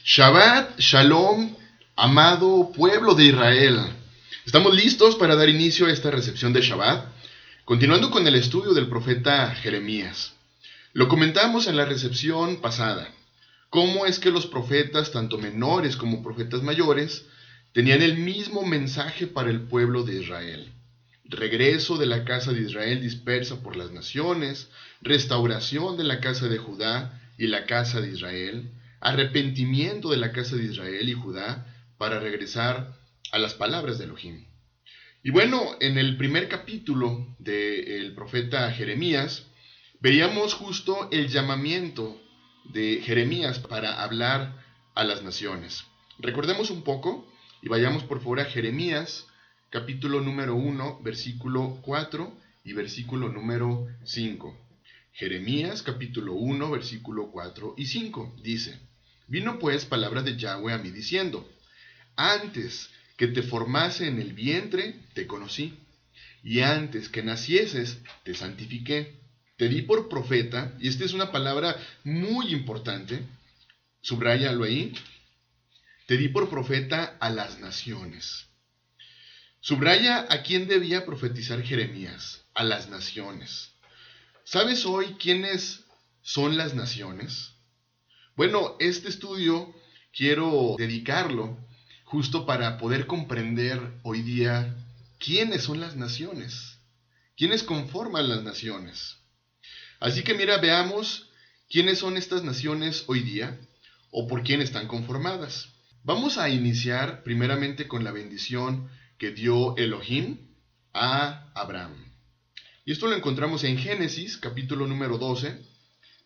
Shabbat Shalom, amado pueblo de Israel. Estamos listos para dar inicio a esta recepción de Shabbat, continuando con el estudio del profeta Jeremías. Lo comentamos en la recepción pasada, cómo es que los profetas, tanto menores como profetas mayores, tenían el mismo mensaje para el pueblo de Israel. Regreso de la casa de Israel dispersa por las naciones, restauración de la casa de Judá y la casa de Israel, arrepentimiento de la casa de Israel y Judá para regresar a las palabras de Elohim. Y bueno, en el primer capítulo del profeta Jeremías, veíamos justo el llamamiento de Jeremías para hablar a las naciones. Recordemos un poco y vayamos por favor a Jeremías, capítulo número 1, versículo 4 y versículo número 5. Jeremías, capítulo 1, versículo 4 y 5, dice: Vino pues palabra de Yahweh a mí diciendo: Antes que te formase en el vientre, te conocí, y antes que nacieses, te santifiqué. Te di por profeta, y esta es una palabra muy importante, subráyalo ahí, te di por profeta a las naciones. Subraya a quién debía profetizar Jeremías, a las naciones. ¿Sabes hoy quiénes son las naciones? Bueno, este estudio quiero dedicarlo justo para poder comprender hoy día quiénes son las naciones, quiénes conforman las naciones. Así que mira, veamos quiénes son estas naciones hoy día o por quién están conformadas. Vamos a iniciar primeramente con la bendición que dio Elohim a Abraham. Y esto lo encontramos en Génesis, capítulo número 12,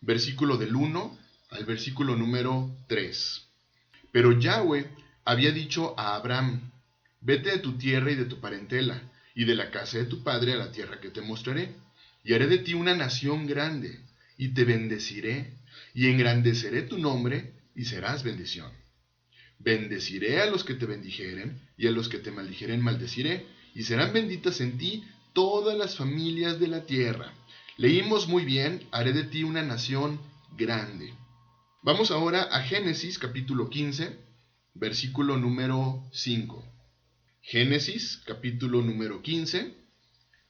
versículo del 1 al versículo número 3. Pero Yahweh había dicho a Abraham: Vete de tu tierra y de tu parentela, y de la casa de tu padre a la tierra que te mostraré, y haré de ti una nación grande, y te bendeciré, y engrandeceré tu nombre, y serás bendición. Bendeciré a los que te bendijeren, y a los que te maldijeren maldeciré, y serán benditas en ti todas las familias de la tierra. Leímos muy bien: haré de ti una nación grande. Vamos ahora a Génesis capítulo 15, versículo número 5. Génesis capítulo número 15,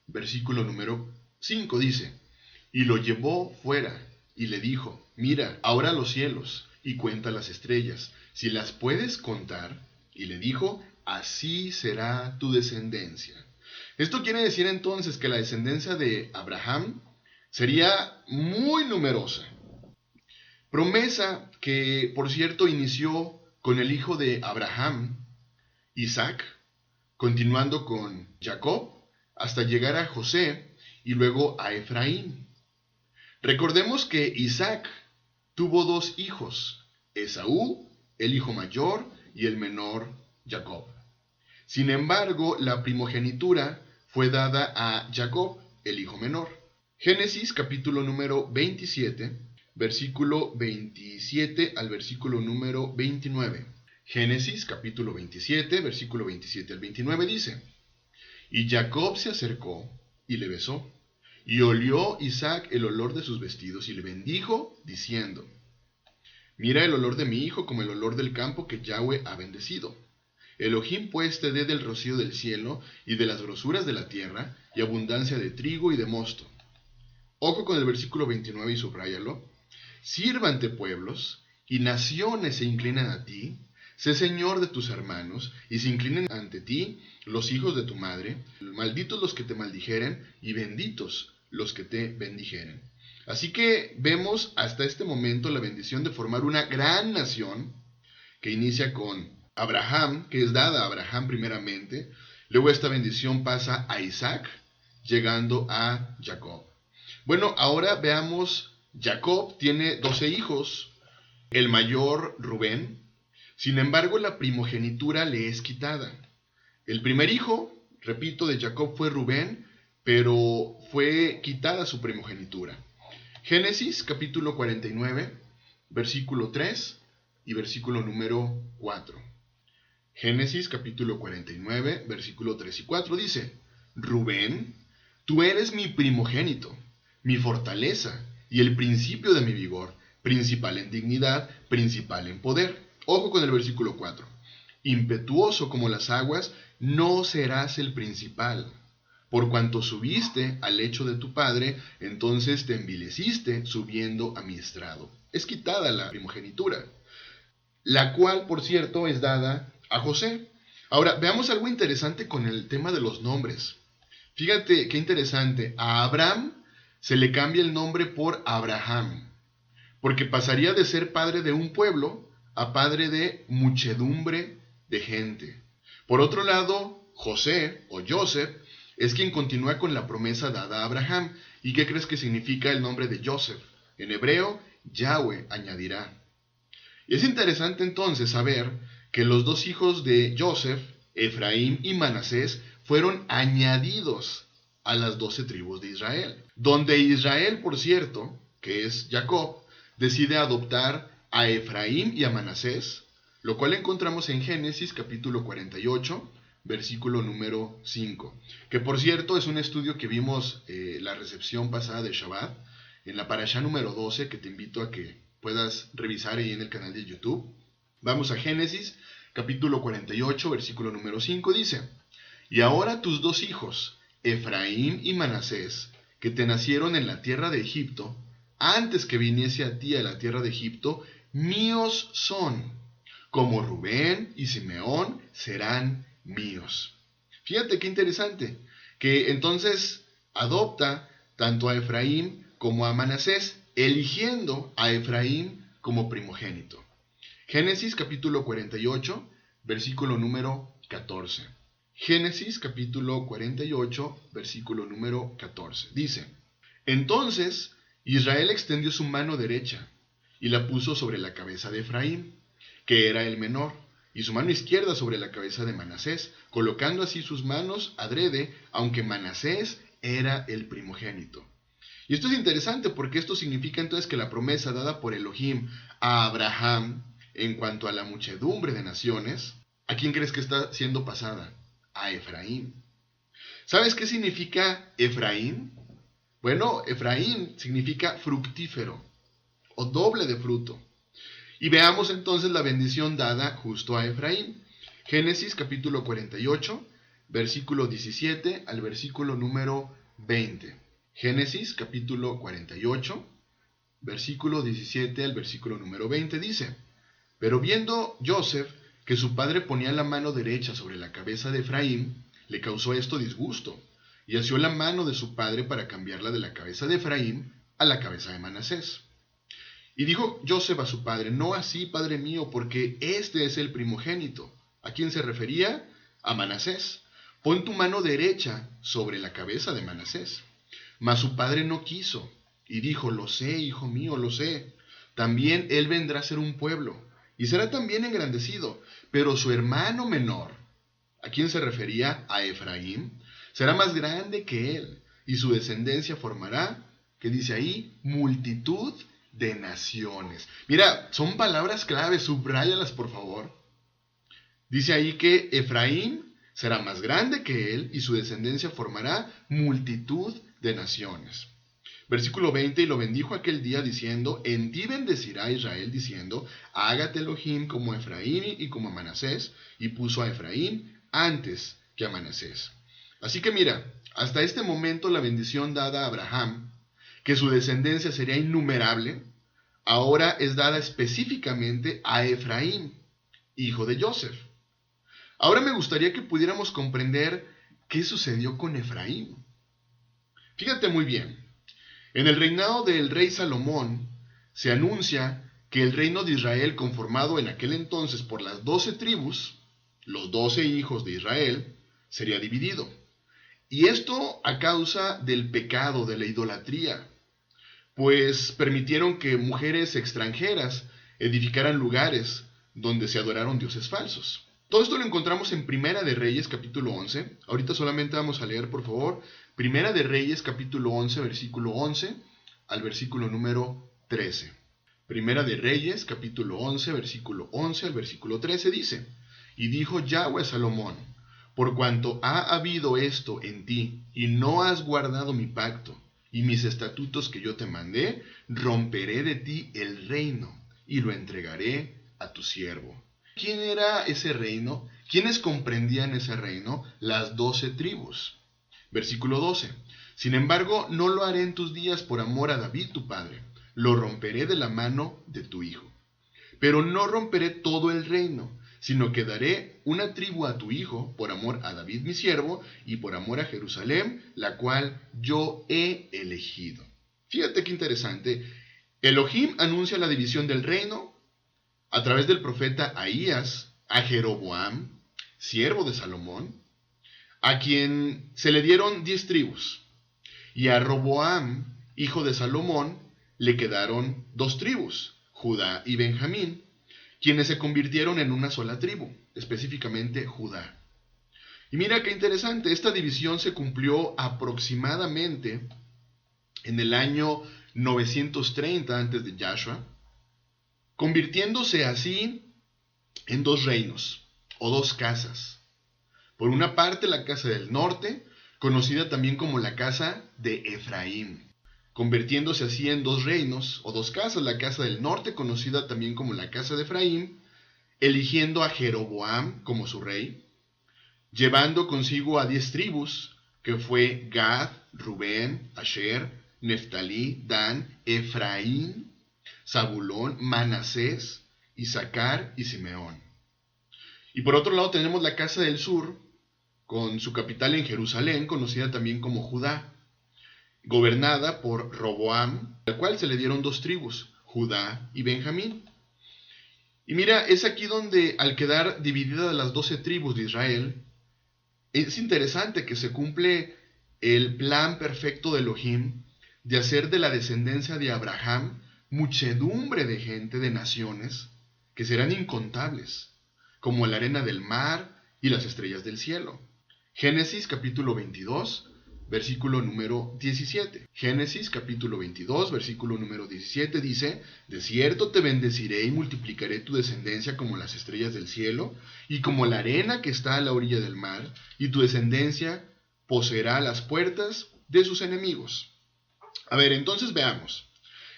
versículo número 5 dice: Y lo llevó fuera y le dijo: Mira ahora los cielos y cuenta las estrellas, si las puedes contar. Y le dijo: Así será tu descendencia. Esto quiere decir entonces que la descendencia de Abraham sería muy numerosa. Promesa que, por cierto, inició con el hijo de Abraham, Isaac, continuando con Jacob, hasta llegar a José y luego a Efraín. Recordemos que Isaac tuvo dos hijos: Esaú, el hijo mayor, y el menor, Jacob. Sin embargo, la primogenitura fue dada a Jacob, el hijo menor. Génesis capítulo número 27, versículo 27 al versículo número 29. Génesis capítulo 27, versículo 27 al 29 dice: Y Jacob se acercó y le besó, y olió Isaac el olor de sus vestidos, y le bendijo, diciendo: Mira el olor de mi hijo como el olor del campo que Yahweh ha bendecido. Elohim pues te dé del rocío del cielo y de las grosuras de la tierra, y abundancia de trigo y de mosto. Ojo con el versículo 29 y subráyalo. Sírvante pueblos, y naciones se inclinan a ti. Sé señor de tus hermanos, y se inclinen ante ti los hijos de tu madre. Malditos los que te maldijeren, y benditos los que te bendijeren. Así que vemos hasta este momento la bendición de formar una gran nación, que inicia con Abraham, que es dada a Abraham primeramente. Luego esta bendición pasa a Isaac, llegando a Jacob. Bueno, ahora veamos, Jacob tiene 12 hijos, el mayor Rubén. Sin embargo, la primogenitura le es quitada. El primer hijo, repito, de Jacob fue Rubén, pero fue quitada su primogenitura. Génesis capítulo 49, versículo 3 y versículo número 4. Génesis capítulo 49, versículo 3 y 4 dice: Rubén, tú eres mi primogénito, mi fortaleza y el principio de mi vigor, principal en dignidad, principal en poder. Ojo con el versículo 4. Impetuoso como las aguas, no serás el principal. Por cuanto subiste al lecho de tu padre, entonces te envileciste subiendo a mi estrado. Es quitada la primogenitura, la cual, por cierto, es dada a José. Ahora, veamos algo interesante con el tema de los nombres. Fíjate qué interesante. A Abraham se le cambia el nombre por Abraham, porque pasaría de ser padre de un pueblo a padre de muchedumbre de gente. Por otro lado, José o Joseph es quien continúa con la promesa dada a Abraham. ¿Y qué crees que significa el nombre de Joseph? En hebreo, Yahweh añadirá. Y es interesante entonces saber que los dos hijos de Joseph, Efraín y Manasés, fueron añadidos a las 12 tribus de Israel. Donde Israel, por cierto, que es Jacob, decide adoptar a Efraín y a Manasés, lo cual encontramos en Génesis capítulo 48, versículo número 5. Que por cierto es un estudio que vimos la recepción pasada de Shabbat, en la parashá número 12, que te invito a que puedas revisar ahí en el canal de YouTube. Vamos a Génesis, capítulo 48, versículo número 5, dice: Y ahora tus dos hijos, Efraín y Manasés, que te nacieron en la tierra de Egipto, antes que viniese a ti a la tierra de Egipto, míos son, como Rubén y Simeón serán míos. Fíjate qué interesante, que entonces adopta tanto a Efraín como a Manasés, eligiendo a Efraín como primogénito. Génesis capítulo 48, versículo número 14. Génesis capítulo 48, versículo número 14. Dice: Entonces Israel extendió su mano derecha y la puso sobre la cabeza de Efraín, que era el menor, y su mano izquierda sobre la cabeza de Manasés, colocando así sus manos adrede, aunque Manasés era el primogénito. Y esto es interesante porque esto significa entonces que la promesa dada por Elohim a Abraham en cuanto a la muchedumbre de naciones, ¿a quién crees que está siendo pasada? A Efraín. ¿Sabes qué significa Efraín? Bueno, Efraín significa fructífero o doble de fruto. Y veamos entonces la bendición dada justo a Efraín. Génesis capítulo 48, versículo 17 al versículo número 20. Génesis capítulo 48, versículo 17 al versículo número 20 dice: Pero viendo Joseph que su padre ponía la mano derecha sobre la cabeza de Efraín, le causó esto disgusto, y asió la mano de su padre para cambiarla de la cabeza de Efraín a la cabeza de Manasés. Y dijo Joseph a su padre: No así, padre mío, porque este es el primogénito. ¿A quién se refería? A Manasés. Pon tu mano derecha sobre la cabeza de Manasés. Mas su padre no quiso, y dijo: Lo sé, hijo mío, lo sé. También él vendrá a ser un pueblo, y será también engrandecido. Pero su hermano menor, ¿a quién se refería? A Efraín, será más grande que él, y su descendencia formará, ¿qué dice ahí? Multitud de naciones. Mira, son palabras claves, subráyalas por favor. Dice ahí que Efraín será más grande que él y su descendencia formará multitud de naciones. Versículo 20, y lo bendijo aquel día diciendo: En ti bendecirá Israel diciendo: Hágate Elohim como a Efraín y como a Manasés, y puso a Efraín antes que a Manasés. Así que mira, hasta este momento la bendición dada a Abraham, que su descendencia sería innumerable, ahora es dada específicamente a Efraín, hijo de Joseph. Ahora me gustaría que pudiéramos comprender qué sucedió con Efraín. Fíjate muy bien, en el reinado del rey Salomón se anuncia que el reino de Israel, conformado en aquel entonces por las 12 tribus, los 12 hijos de Israel, sería dividido. Y esto a causa del pecado, de la idolatría, pues permitieron que mujeres extranjeras edificaran lugares donde se adoraron dioses falsos. Todo esto lo encontramos en Primera de Reyes capítulo 11. Ahorita solamente vamos a leer, por favor, Primera de Reyes capítulo 11, versículo 11 al versículo número 13. Primera de Reyes capítulo 11, versículo 11 al versículo 13 dice: Y dijo Yahweh a Salomón: Por cuanto ha habido esto en ti, y no has guardado mi pacto y mis estatutos que yo te mandé, romperé de ti el reino y lo entregaré a tu siervo. ¿Quién era ese reino? ¿Quiénes comprendían ese reino? Las 12 tribus. Versículo 12. Sin embargo, no lo haré en tus días por amor a David tu padre. Lo romperé de la mano de tu hijo. Pero no romperé todo el reino, sino que daré una tribu a tu hijo por amor a David mi siervo y por amor a Jerusalén, la cual yo he elegido. Fíjate qué interesante. Elohim anuncia la división del reino a través del profeta Ahías a Jeroboam, siervo de Salomón, a quien se le dieron 10 tribus. Y a Roboam, hijo de Salomón, le quedaron 2 tribus, Judá y Benjamín, quienes se convirtieron en una sola tribu, específicamente Judá. Y mira qué interesante, esta división se cumplió aproximadamente en el año 930 antes de Yahshua, convirtiéndose así en 2 reinos o 2 casas. Por una parte, la casa del norte, conocida también como la casa de Efraín, convirtiéndose así en 2 reinos o 2 casas, la casa del norte, conocida también como la casa de Efraín, eligiendo a Jeroboam como su rey, llevando consigo a 10 tribus, que fue Gad, Rubén, Asher, Neftalí, Dan, Efraín, Zabulón, Manasés, Isaacar y Simeón. Y por otro lado tenemos la casa del sur, con su capital en Jerusalén, conocida también como Judá, gobernada por Roboam, al cual se le dieron 2 tribus, Judá y Benjamín. Y mira, es aquí donde, al quedar divididas las 12 tribus de Israel, es interesante que se cumple el plan perfecto de Elohim de hacer de la descendencia de Abraham muchedumbre de gente, de naciones, que serán incontables, como la arena del mar y las estrellas del cielo. Génesis capítulo 22, versículo número 17. Génesis capítulo 22, versículo número 17 dice: de cierto te bendeciré y multiplicaré tu descendencia como las estrellas del cielo y como la arena que está a la orilla del mar, y tu descendencia poseerá las puertas de sus enemigos. A ver, entonces veamos.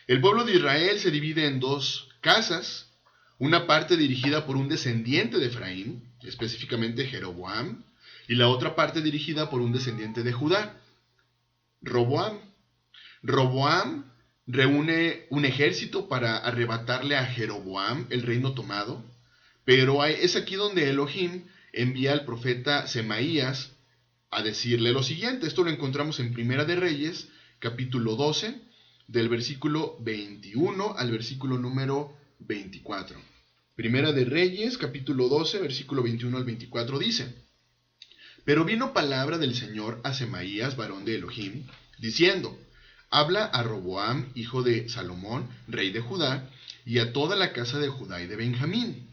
El pueblo de Israel se divide en 2 casas, una parte dirigida por un descendiente de Efraín, específicamente Jeroboam, y la otra parte dirigida por un descendiente de Judá, Roboam. Roboam reúne un ejército para arrebatarle a Jeroboam el reino tomado, pero es aquí donde Elohim envía al profeta Semaías a decirle lo siguiente. Esto lo encontramos en Primera de Reyes, capítulo 12, del versículo 21 al versículo número 24. Primera de Reyes, capítulo 12, versículo 21 al 24 dice: pero vino palabra del Señor a Semaías, varón de Elohim, diciendo: habla a Roboam, hijo de Salomón, rey de Judá, y a toda la casa de Judá y de Benjamín,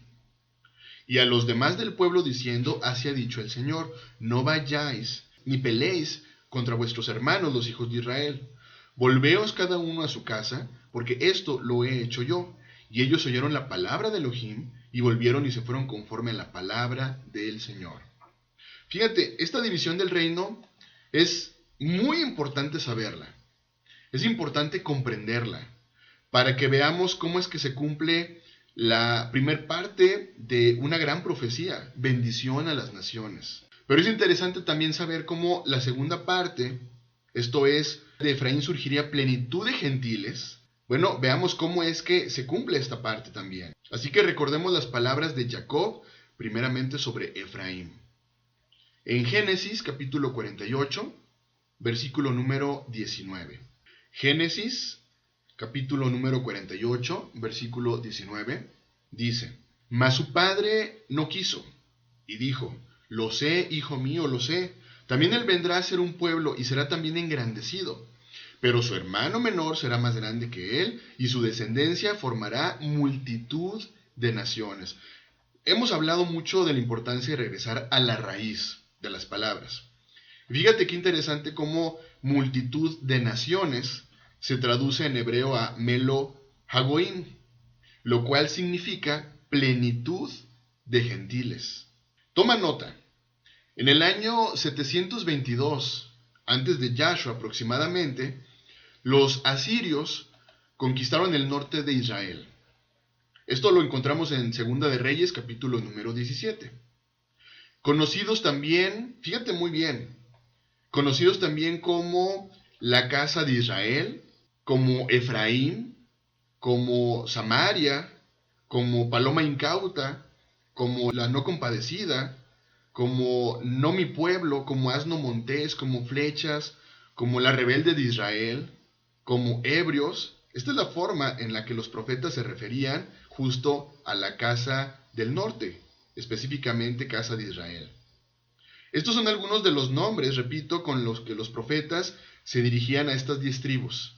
y a los demás del pueblo, diciendo: así ha dicho el Señor, no vayáis ni peleéis contra vuestros hermanos los hijos de Israel. Volveos cada uno a su casa, porque esto lo he hecho yo. Y ellos oyeron la palabra de Elohim, y volvieron y se fueron conforme a la palabra del Señor. Fíjate, esta división del reino es muy importante saberla. Es importante comprenderla, para que veamos cómo es que se cumple la primer parte de una gran profecía, bendición a las naciones. Pero es interesante también saber cómo la segunda parte, esto es, de Efraín surgiría plenitud de gentiles. Bueno, veamos cómo es que se cumple esta parte también. Así que recordemos las palabras de Jacob, primeramente sobre Efraín. En Génesis capítulo 48, versículo número 19. Génesis capítulo número 48, versículo 19, dice: mas su padre no quiso, y dijo: lo sé, hijo mío, lo sé. También él vendrá a ser un pueblo y será también engrandecido. Pero su hermano menor será más grande que él, y su descendencia formará multitud de naciones. Hemos hablado mucho de la importancia de regresar a la raíz de las palabras. Fíjate qué interesante cómo multitud de naciones se traduce en hebreo a Melo Hagoim, lo cual significa plenitud de gentiles. Toma nota. En el año 722, antes de Yahshua aproximadamente, los asirios conquistaron el norte de Israel. Esto lo encontramos en Segunda de Reyes, capítulo número 17. Conocidos también, fíjate muy bien, conocidos también como la casa de Israel, como Efraín, como Samaria, como Paloma Incauta, como la no compadecida, como no mi pueblo, como asno montés, como flechas, como la rebelde de Israel, como ebrios. Esta es la forma en la que los profetas se referían justo a la casa del norte, específicamente casa de Israel. Estos son algunos de los nombres, repito, con los que los profetas se dirigían a estas 10 tribus,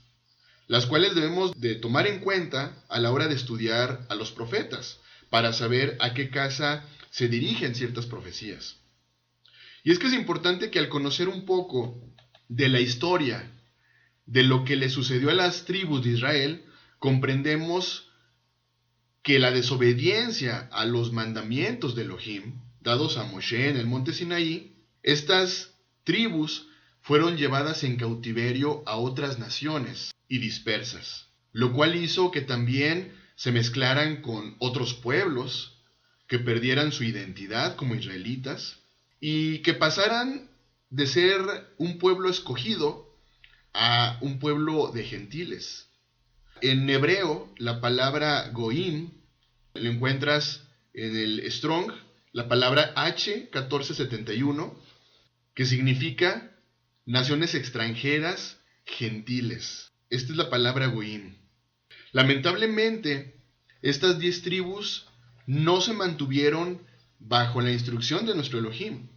las cuales debemos de tomar en cuenta a la hora de estudiar a los profetas, para saber a qué casa se dirigen ciertas profecías. Y es que es importante que al conocer un poco de la historia, de lo que le sucedió a las tribus de Israel, comprendemos que la desobediencia a los mandamientos de Elohim, dados a Moshe en el monte Sinaí, estas tribus fueron llevadas en cautiverio a otras naciones y dispersas, lo cual hizo que también se mezclaran con otros pueblos, que perdieran su identidad como israelitas y que pasaran de ser un pueblo escogido a un pueblo de gentiles. En hebreo, la palabra goim lo encuentras en el Strong, la palabra H1471, que significa naciones extranjeras gentiles. Esta es la palabra goim. Lamentablemente, estas 10 tribus no se mantuvieron bajo la instrucción de nuestro Elohim,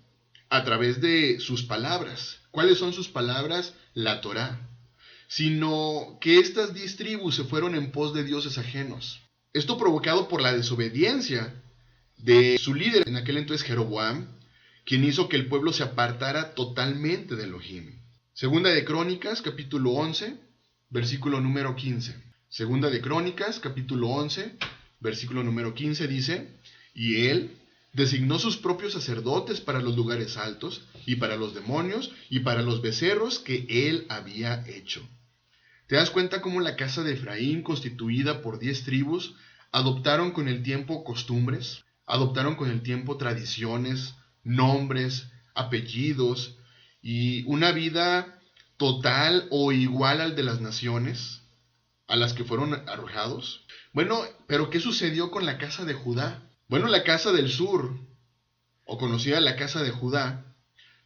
a través de sus palabras. ¿Cuáles son sus palabras? La Torá. Sino que estas 10 tribus se fueron en pos de dioses ajenos. Esto provocado por la desobediencia de su líder en aquel entonces, Jeroboam, quien hizo que el pueblo se apartara totalmente de Elohim. Segunda de Crónicas, capítulo 11, versículo número 15. Segunda de Crónicas, capítulo 11, versículo número 15 dice: y él designó sus propios sacerdotes para los lugares altos, y para los demonios, y para los becerros que él había hecho. ¿Te das cuenta cómo la casa de Efraín, constituida por 10 tribus, adoptaron con el tiempo costumbres, adoptaron con el tiempo tradiciones, nombres, apellidos, y una vida total o igual al de las naciones a las que fueron arrojados? Bueno, pero ¿qué sucedió con la casa de Judá? Bueno, la casa del sur, o conocida la casa de Judá,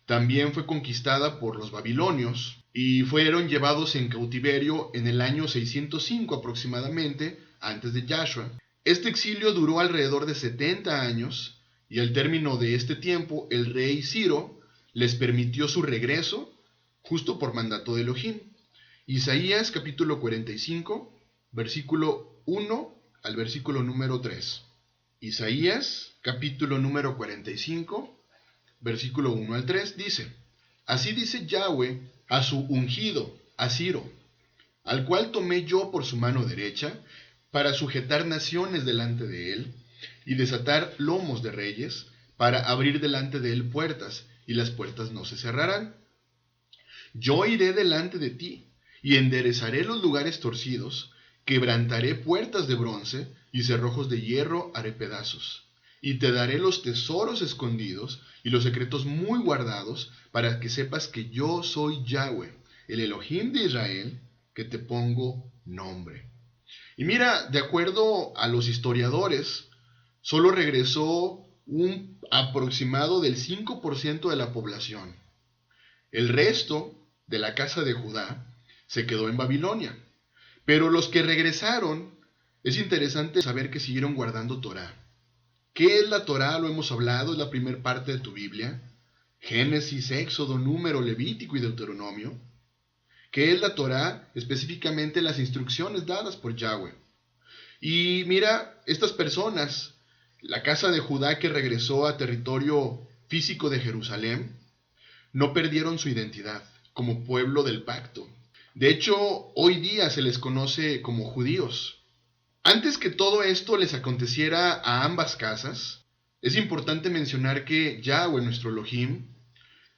también fue conquistada por los babilonios y fueron llevados en cautiverio en el año 605 aproximadamente, antes de Yahshua. Este exilio duró alrededor de 70 años y al término de este tiempo el rey Ciro les permitió su regreso justo por mandato de Elohim. Isaías capítulo 45, versículo 1 al versículo número 3. Isaías capítulo número 45, versículo 1 al 3 dice: así dice Yahweh a su ungido, a Ciro, al cual tomé yo por su mano derecha, para sujetar naciones delante de él, y desatar lomos de reyes, para abrir delante de él puertas, y las puertas no se cerrarán. Yo iré delante de ti, y enderezaré los lugares torcidos, quebrantaré puertas de bronce, y cerrojos de hierro haré pedazos. Y te daré los tesoros escondidos, y los secretos muy guardados, para que sepas que yo soy Yahweh, el Elohim de Israel, que te pongo nombre. Y mira, de acuerdo a los historiadores, solo regresó un aproximado del 5% de la población. El resto de la casa de Judá se quedó en Babilonia. Pero los que regresaron, es interesante saber que siguieron guardando Torá. ¿Qué es la Torá? Lo hemos hablado, es la primera parte de tu Biblia. Génesis, Éxodo, Número, Levítico y Deuteronomio. ¿Qué es la Torá? Específicamente las instrucciones dadas por Yahweh. Y mira, estas personas, la casa de Judá que regresó a territorio físico de Jerusalén, no perdieron su identidad como pueblo del pacto. De hecho, hoy día se les conoce como judíos. Antes que todo esto les aconteciera a ambas casas, es importante mencionar que Yahweh, nuestro Elohim,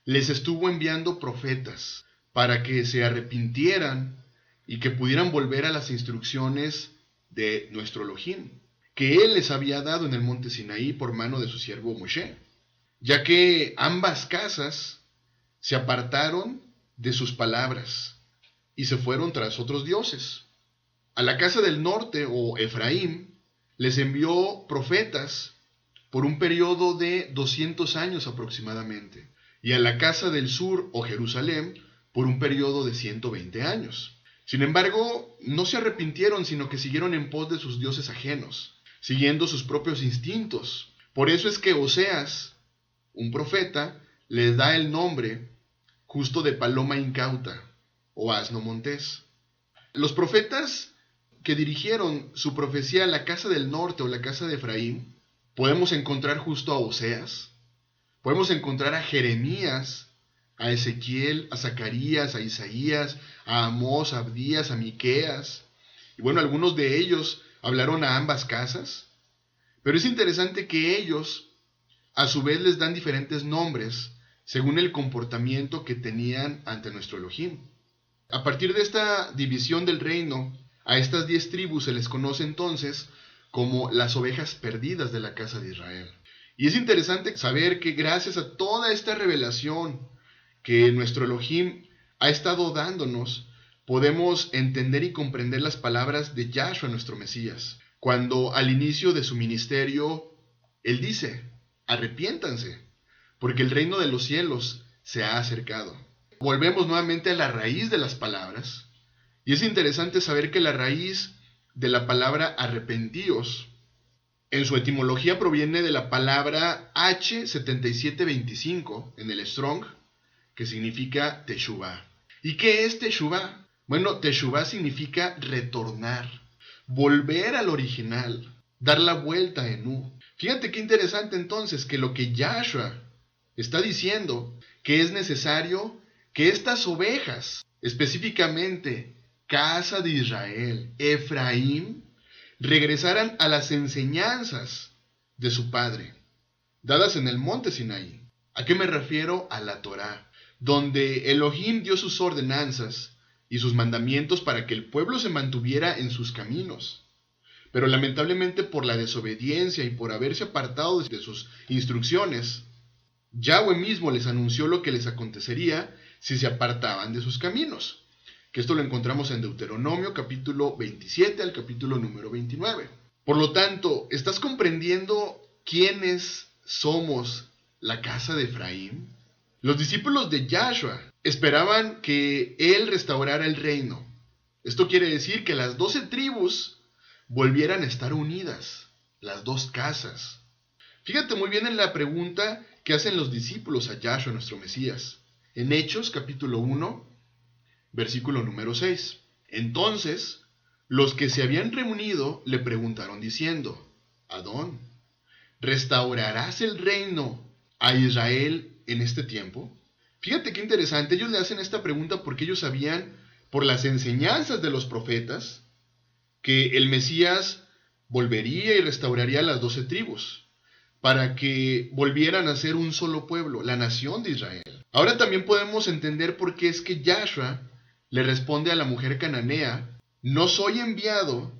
les estuvo enviando profetas para que se arrepintieran y que pudieran volver a las instrucciones de nuestro Elohim. que él les había dado en el monte Sinaí por mano de su siervo Moshe, ya que ambas casas se apartaron de sus palabras y se fueron tras otros dioses. A la casa del norte, o Efraín, les envió profetas por un periodo de 200 años aproximadamente, y a la casa del sur, o Jerusalén, por un periodo de 120 años. Sin embargo, no se arrepintieron, sino que siguieron en pos de sus dioses ajenos, siguiendo sus propios instintos. Por eso es que Oseas, un profeta, les da el nombre justo de paloma incauta o asno montés. Los profetas que dirigieron su profecía a la casa del norte o la casa de Efraín, podemos encontrar justo a Oseas, podemos encontrar a Jeremías, a Ezequiel, a Zacarías, a Isaías, a Amós, a Abdías, a Miqueas. Y bueno, algunos de ellos hablaron a ambas casas, pero es interesante que ellos a su vez les dan diferentes nombres según el comportamiento que tenían ante nuestro Elohim. A partir de esta división del reino, a estas 10 tribus se les conoce entonces como las ovejas perdidas de la casa de Israel. Y es interesante saber que gracias a toda esta revelación que nuestro Elohim ha estado dándonos, podemos entender y comprender las palabras de Yahshua, nuestro Mesías, cuando al inicio de su ministerio, él dice: arrepiéntanse, porque el reino de los cielos se ha acercado. Volvemos nuevamente a la raíz de las palabras, y es interesante saber que la raíz de la palabra arrepentíos, en su etimología proviene de la palabra H7725 en el Strong, que significa Teshuvah. ¿Y qué es Teshuvah? Bueno, Teshuvah significa retornar, volver al original, dar la vuelta en U. Fíjate qué interesante entonces que lo que Yahshua está diciendo, que es necesario que estas ovejas, específicamente casa de Israel, Efraín, regresaran a las enseñanzas de su padre, dadas en el monte Sinaí. ¿A qué me refiero? A la Torá, donde Elohim dio sus ordenanzas y sus mandamientos para que el pueblo se mantuviera en sus caminos. Pero lamentablemente por la desobediencia y por haberse apartado de sus instrucciones, Yahweh mismo les anunció lo que les acontecería si se apartaban de sus caminos. Que esto lo encontramos en Deuteronomio capítulo 27 al capítulo número 29. Por lo tanto, ¿estás comprendiendo quiénes somos la casa de Efraín? Los discípulos de Yahshua esperaban que él restaurara el reino. Esto quiere decir que las 12 tribus volvieran a estar unidas, las dos casas. Fíjate muy bien en la pregunta que hacen los discípulos a Yahshua, nuestro Mesías, en Hechos capítulo 1, versículo número 6. Entonces, los que se habían reunido le preguntaron diciendo: Adón, ¿restaurarás el reino a Israel en este tiempo? Fíjate qué interesante, ellos le hacen esta pregunta porque ellos sabían, por las enseñanzas de los profetas, que el Mesías volvería y restauraría las 12 tribus, para que volvieran a ser un solo pueblo, la nación de Israel. Ahora también podemos entender por qué es que Yahshua le responde a la mujer cananea: no soy enviado,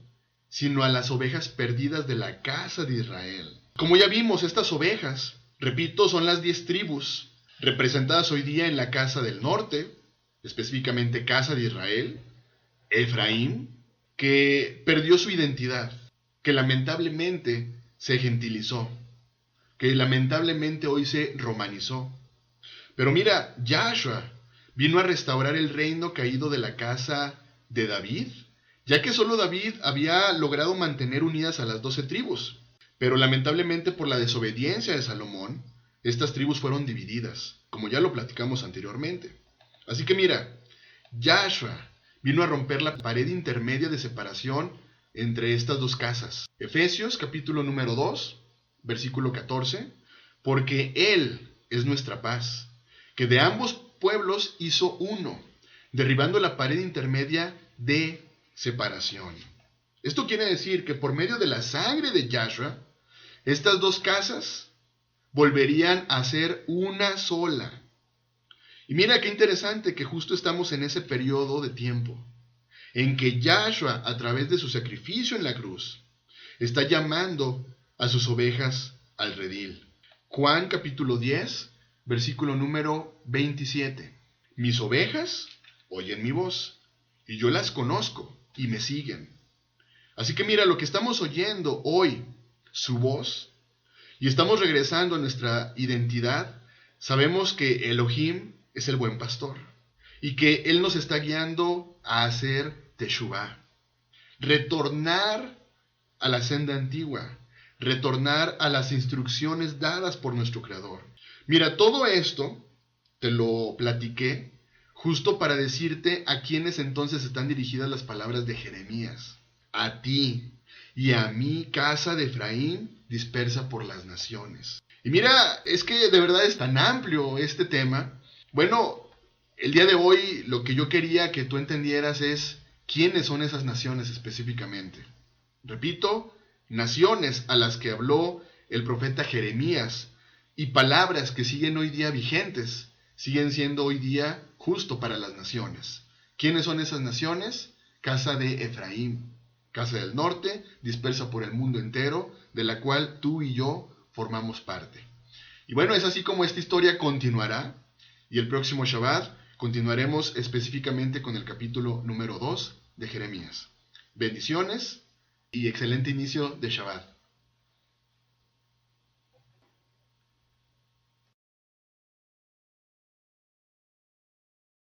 sino a las ovejas perdidas de la casa de Israel. Como ya vimos, estas ovejas, repito, son las 10 tribus, representadas hoy día en la casa del norte, específicamente casa de Israel, Efraín, que perdió su identidad, que lamentablemente se gentilizó, que lamentablemente hoy se romanizó. Pero mira, Yahshua vino a restaurar el reino caído de la casa de David, ya que solo David había logrado mantener unidas a las 12 tribus. Pero lamentablemente por la desobediencia de Salomón, estas tribus fueron divididas, como ya lo platicamos anteriormente. Así que mira, Yahshua vino a romper la pared intermedia de separación entre estas dos casas. Efesios capítulo número 2, versículo 14, porque Él es nuestra paz, que de ambos pueblos hizo uno, derribando la pared intermedia de separación. Esto quiere decir que por medio de la sangre de Yahshua, estas dos casas volverían a ser una sola. Y mira qué interesante que justo estamos en ese periodo de tiempo, en que Yahshua, a través de su sacrificio en la cruz, Está llamando a sus ovejas al redil. Juan capítulo 10, versículo número 27. Mis ovejas oyen mi voz, y yo las conozco, y me siguen. Así que mira, lo que estamos oyendo hoy, su voz, y estamos regresando a nuestra identidad, sabemos que Elohim es el buen pastor, y que Él nos está guiando a hacer teshuvá, retornar a la senda antigua, retornar a las instrucciones dadas por nuestro Creador. Mira, todo esto te lo platiqué justo para decirte a quiénes entonces están dirigidas las palabras de Jeremías. A ti y a mi casa de Efraín dispersa por las naciones. Y mira, es que de verdad es tan amplio este tema. Bueno, el día de hoy lo que yo quería que tú entendieras es quiénes son esas naciones específicamente. Repito, naciones a las que habló el profeta Jeremías y palabras que siguen hoy día vigentes, siguen siendo hoy día justo para las naciones. ¿Quiénes son esas naciones? Casa de Efraín, casa del norte, dispersa por el mundo entero, de la cual tú y yo formamos parte. Y bueno, es así como esta historia continuará, y el próximo Shabbat continuaremos específicamente con el capítulo número 2 de Jeremías. Bendiciones y excelente inicio de Shabbat.